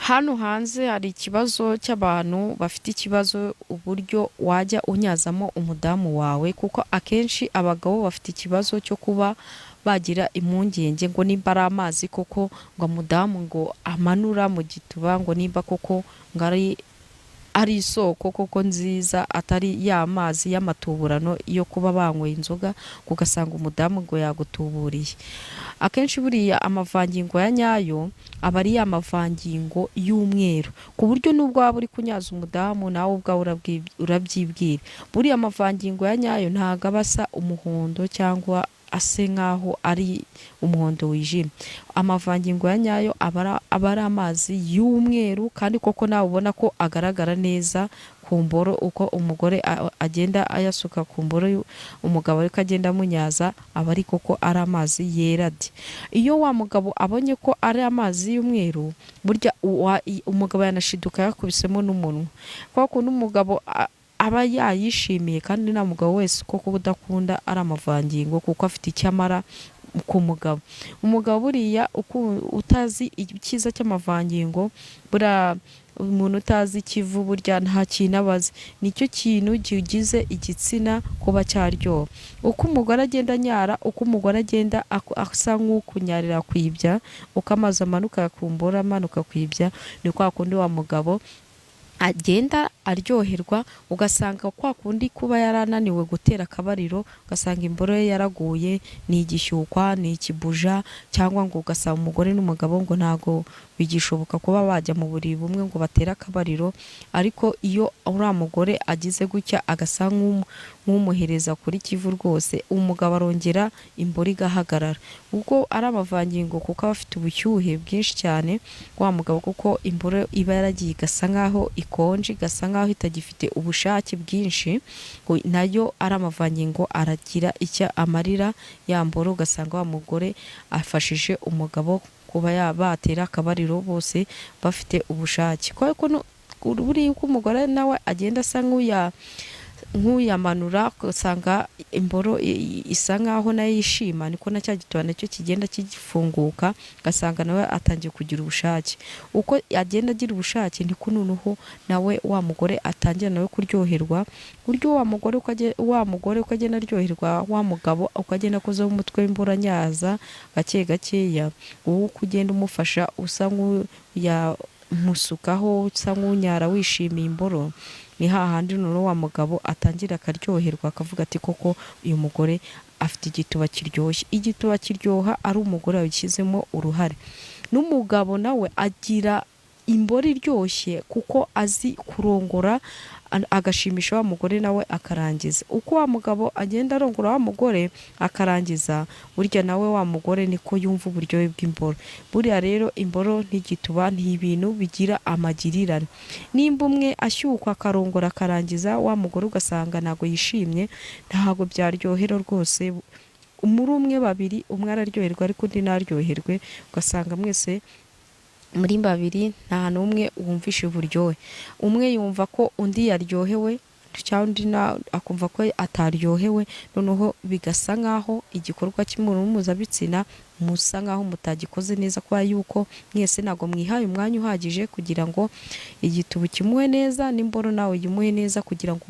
Hano hanze hari ikibazo cy'abantu bafite ikibazo uburyo wajya unyazamo umudamu wawe, kuko akenshi abagabo bafite ikibazo cyo kuba bagira impungenge ngo nimba ari amazi koko ngo umudamu ngo amanura mu gituba, ngo nimba koko ngo ari isoko koko nziza, atari ya mazi y'amatuburano yo kuba banyweye inzoga ugasanga umudamu ngo yagutuburiye. Akenshi buriya amavangingo ya nyayo aba ari ya mavangingo y'umweru, ku buryo nubwo waba uri kunyaza umudamu nawe ubwawe urabyibwira. Buriya amavangingo ya nyayo ntago aba asa umuhondo cyangwa ase nk'aho ari umuhondo wijimye. Amavangingo ya nyayo aba ari amazi y'umweru, kandi koko nawe ubona ko agaragara neza ku mboro, uko umugore agenda ayasuka ku mboro umugabo ariko agenda amunyaza, aba ari koko ari amazi yera de. Iyo wa mugabo abonye ko ari amazi y'umweru, burya umugabo yanashiduka yakubisemo n'umunwa, kwa kuntu umugabo aba yayishimiye. Kandi nta mugabo wese koko udakunda ari amavangingo, kuko afite icyo amara ku mugabo. Umugabo buriya utazi icyiza cy'amavangingo, buriya umuntu utazi ikivu burya nta kintu abazi. Nicyo kintu kigize igitsina kuba cyaryoha. Uko umugore agenda anyara, uko umugore agenda asa nk'ukunyarira kwibya, uko amazi amanuka ku mboro amanuka kwibya, ni kwa kundi wa mugabo agenda aryoherwa. Ugasanga kwa kundi kuba yarananiwe gutera akabariro, ugasanga imboro ye yaraguye, ni igishyukwa, ni ikibuja, cyangwa ngo ugasanga umugore n'umugabo ngo ntago bigishoboka kuba bajya mu buriri bumwe ngo batere akabariro. Ariko iyo uriya mugore agize gutya agasa nk'umuhereza kuri kivu rwose, umugabo arongera imboro igahagarara. Ubwo ari amavangingo kuko aba afite ubushyuhe bwinshi cyane, wa mugabo kuko imboro iba yaragiye igasa nk'aho ikonje, igasa nk'aho itagifite ubushake bwinshi, nayo ari amavangingo aragira icyo amarira ya mboro. Ugasanga wa mugore afashije umugabo kuba batera akabariro bose bafite ubushake. Buriya uko umugore nawe agenda asa nk'uyamanura, ugasanga imboro isa nk'aho nayo yishima, niko na cya gituba nacyo kigenda kifunguka, ugasanga nawe atangiye kugira ubushake. Uko agenda agira ubushake, niko noneho nawe wa mugore atangira nawe kuryoherwa. Buryo wa mugore uko agenda aryoherwa, wa mugabo uko agenda akozaho umutwe w'imboro anyaza gake gakeya, wowe uko ugenda umufasha usa nk'uyamusukaho, usa nk'unyara wishimiye imboro, ni hahandi noneho wa mugabo atangira akaryoherwa, akavuga ati koko uyu mugore afite igituba kiryoshye. Igituba kiryoha ari umugore wabishyizemo uruhare. N'umugabo nawe agira imboro iryoshye kuko azi kurongora, agashimisha wa mugore nawe akarangiza. Uko wa mugabo agenda arongora wa mugore akarangiza, burya nawe wa mugore niko yumva uburyohe bw'imboro. Buriya rero imboro n'igituba ni ibintu bigira amagirirane. Nimba umwe ashyukwa akarongora akarangiza, wa mugore ugasanga ntago yishimye, ntago byaryohera rwose. Muri umwe babiri, umwe araryoherwa ariko undi ntaryoherwe, ugasanga mwese muri babiri nta n'umwe wumvishe uburyohe. Umwe yumva ko undi yaryohewe, cyangwa undi akumva ko ataryohewe, noneho bigasa nk'aho igikorwa cy'imibonano mpuzabitsina musa nk'aho mutagikoze neza, kubera yuko mwese ntabwo mwihaye umwanya uhagije kugira ngo igituba kimuhe neza, n'imboro nawe yimuhe neza, kugira ngo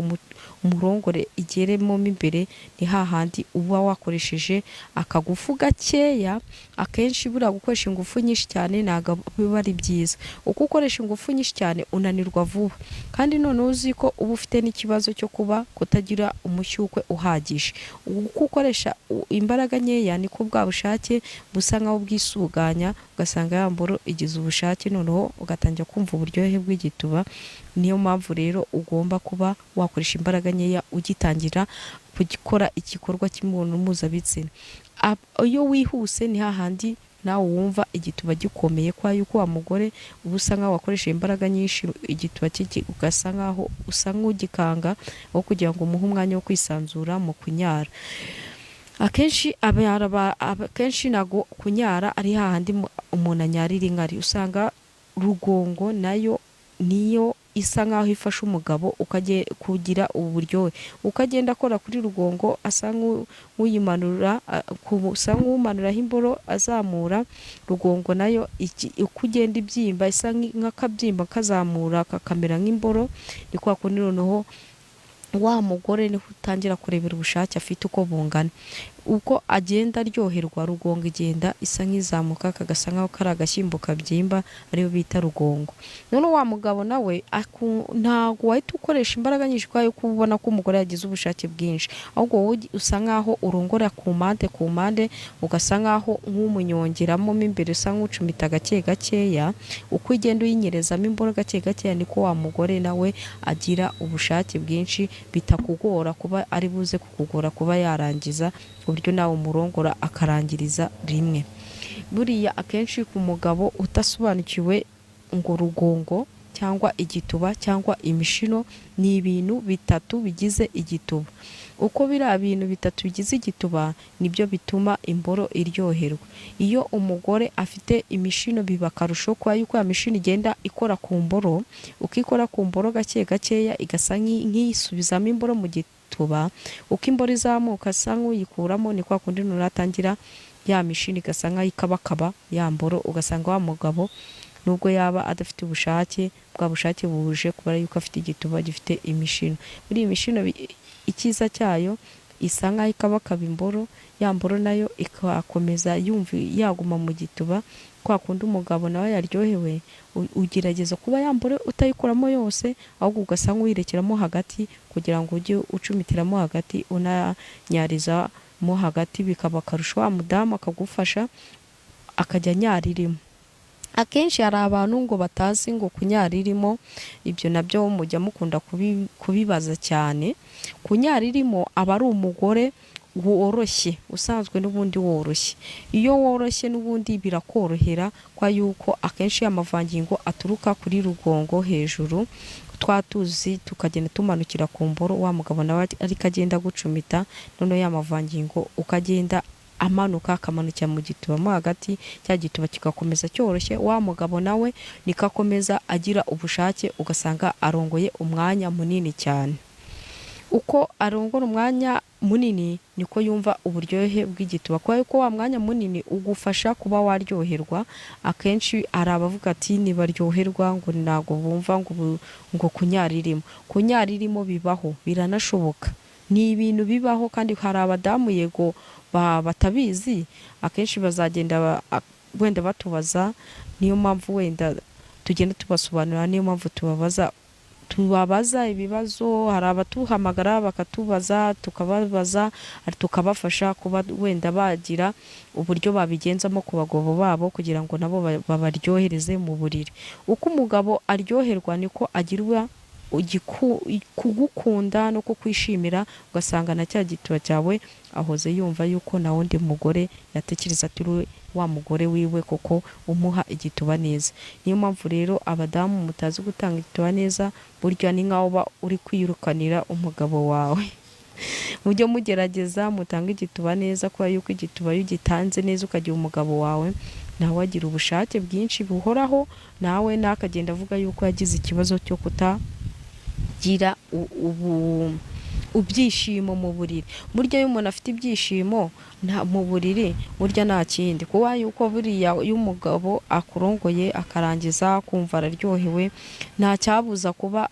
umurongore igeremo imbere. Ni hahandi uba wakoresheje akagufu gakeya. Akenshi buriya gukoresha ingufu nyinshi cyane ntabwo biba ari byiza. Uko ukoresha ingufu nyinshi cyane unanirwa vuba, kandi noneho uzi ko uba ufite n'ikibazo cyo kuba kutagira umushyukwe uhagije. Uko ukoresha imbaraga nkeya, niko bwa bushake busa nkaho bwisuganya, ugasanga ya mboro igize ubushake, noneho ugatangira kumva uburyohe bw'igituba. Niyo mpamvu rero ugomba kuba wakoresha imbaraga nkeya ugitangira gukora igikorwa cy'imibonano mpuzabitsina. Iyo wihuse ni hahandi nawe wumva igituba gikomeye, kwa yuko wa mugore uba usa nkaho wakoresha imbaraga nyinshi, igituba ugasa nkaho usa nk'ugikanga, aho kugira ngo umuhe umwanya wo kwisanzura mu kunyara. Akenshi ntago kunyara ari hahandi umuntu anyarira inkari. Usanga rugongo nayo niyo isa nkaho ifasha umugabo kugira uburyohe, ukagenda akora kuri rugongo asa nk'uyimanura, asa nk'umanuraho imboro azamura rugongo nayo uko ugenda ibyimba isa nk'akabyimba kazamura kakamera nk'imboro, ni kwa kundi noneho wa mugore niho utangira kurebera ubushake afite uko bungana, uko agenda aryoherwa rugongo igenda isa nk'izamuka kagasa nkaho kari agashyimbo kabyimba ariyo bita rugongo. None wa mugabo nawe ntago wahita ukoresha imbaraga nyinshi kwayo kubona ko umugore yagize ubushake bwinshi, ahubwo wowe usa nkaho urongora ku mpande ugasa nkaho nk'umunyongeramo imbere usa nk'ucumita gake gakeya, uko ugenda uyinyerezamo imboro gake gakeya niko wa mugore nawe agira ubushake bwinshi, bitakugora kuba ari buze kukugora kuba yarangiza uburyo nawe umurongora akarangiriza rimwe. Buriya akenshi ku mugabo utasobanukiwe ngo rugongo cyangwa igituba cyangwa imishino ni ibintu bitatu bigize igituba, uko biriya bintu bitatu bigize igituba nibyo bituma imboro iryoherwa. Iyo umugore afite imishino biba akarusho kwa yuko ya mishino igenda ikora ku mboro, ukikora ku mboro gake gakeya igasa nk'isubizamo imboro mu gituba, uko imboro izamuka asa nk'uyikuramo ni kwa kundi nuratangira ya mishini igasa nk'ayikabakaba ya mboro, ugasanga wa mugabo nubwo yaba adafite ubushake, bwa bushake buje kubera yuko afite igituba gifite imishino. Muri iyi mishino icyiza cyayo isa nkaho ikabakaba imboro, ya mboro nayo ikakomeza yumva yaguma mu gituba, kwa kundi umugabo nawe yaryohewe ugerageza kuba ya mboro utayikuramo yose, ahubwo ugasa nk'uyirekeramo hagati kugira ngo ujye ucumitiramo hagati unanyarizamo hagati, bikaba akarusho wa mudamu akagufasha akajya anyaririmo. Akenshi hari abantu ngo batazi ngo kunyaririmo, ibyo nabyo mujya mukunda kubibaza cyane. Kunyaririmo aba ari umugore woroshye, usanzwe n'ubundi woroshye. Iyo woroshye n'ubundi birakorohera kwa yuko akenshi amavangingo aturuka kuri rugongo hejuru, twatuzi tukagenda tumanukira ku mboro, wa mugabo nawe ariko agenda gucumita, none ya mavangingo ukagenda amanuka akamanukira mu gituba mo hagati, cya gituba kigakomeza cyoroshye, wa mugabo nawe nikakomeza agira ubushake, ugasanga arongoye umwanya munini cyane. Uko arongora umwanya munini niko yumva uburyohe bw'igituba, kwa yuko wa mwanya munini ugufasha kuba waryoherwa. Akenshi hari abavuga ati nibaryoherwa ngo ntago bumva ngo kunyaririmo bibaho, biranashoboka, ni ibintu bibaho, kandi hari abadamu yego batabizi, akenshi bazagenda wenda batubaza, niyo mpamvu wenda tugenda tubasobanurira, niyo mpamvu tubabaza ibibazo. Hari abatuhamagara bakatubaza, tukababaza, tukabafasha kuba wenda bagira uburyo babigenzamo ku bagabo babo kugira ngo nabo babaryohereze mu buriri. Uko umugabo aryoherwa niko agira kugukunda no kukwishimira, ugasanga na cya gituba cyawe ahoze yumva yuko na wundi mugore yatekereza turi wa mugore wiwe koko umuha igituba neza. Niyo mpamvu rero abadamu mutazi gutanga igituba neza, burya ni nkaho uba uri kwirukanira umugabo wawe. Mujye mugerageza mutange igituba neza, kubera yuko igituba iyo ugitanze neza ukagira umugabo wawe, nawe agira ubushake bwinshi buhoraho, nawe nakagenda avuga yuko yagize ikibazo cyo kutagira ibyishimo mu buriri. Burya iyo umuntu afite ibyishimo mu buriri, burya nta kindi, kuba yuko buriya iyo umugabo akurongoye akarangiza kumva araryohewe, nta cyabuza kuba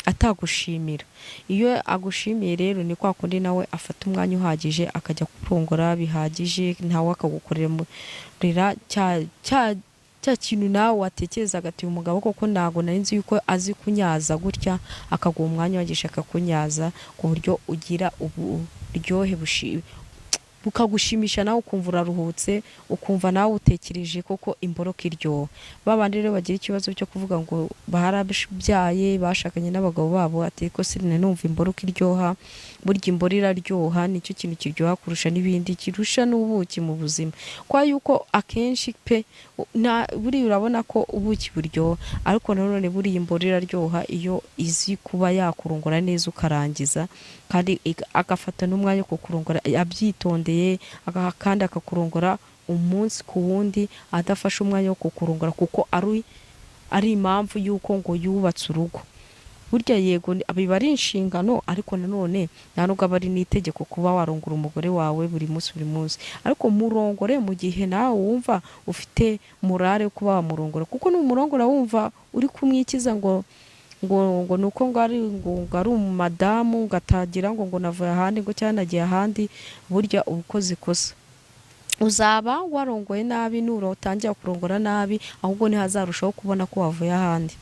atagushimira. Iyo agushimiye rero ni kwa kundi nawe afata umwanya uhagije akajya kurongora bihagije, ntawe akagukorera cya kintu nawe watekerezaga ati umugabo koko ntago nari nzi yuko azi kunyaza gutya, akaguha umwanya wagisha akakunyaza ku buryo ugira uburyohe bukagushimisha, nawe ukumva uraruhutse, ukumva nawe utekereje koko imboro kiryoha. Babandi rero bagira ikibazo cyo kuvuga ngo barabyaye bashakanye n'abagabo babo, ati ko sirine numva imboro kiryoha. Burya imboro iraryoha, nicyo kintu kiryoha kurusha n'ibindi, kirusha n'ubuki mu buzima, kwa yuko akenshi pe buriya urabona ko ubuki buryoha, ariko nanone buriya imboro iraryoha iyo izi kuba yakurongora neza ukarangiza, kandi agafata n'umwanya wo kukurongora abyitondeye, kandi akakurongora umunsi ku wundi adafashe umwanya wo kukurongora, kuko ari ari impamvu y'uko ngo yubatse urugo. Burya yego biba ari inshingano, ariko nanone nta nubwo aba ari n'itegeko kuba warongora umugore wawe buri munsi buri munsi, ariko murongore mu gihe nawe wumva ufite morale yo kuba wamurongora, kuko numurongora wumva uri kumwikiza ngo nuko ngo ari umadamu, ngo atagira ngo navuye ahandi ngo cyangwa nagiye ahandi, burya uba ukoze ikosa. Uzaba warongoye nabi, utangira kurongora nabi, ahubwo ntihazarushaho kubona ko wavuye ahandi.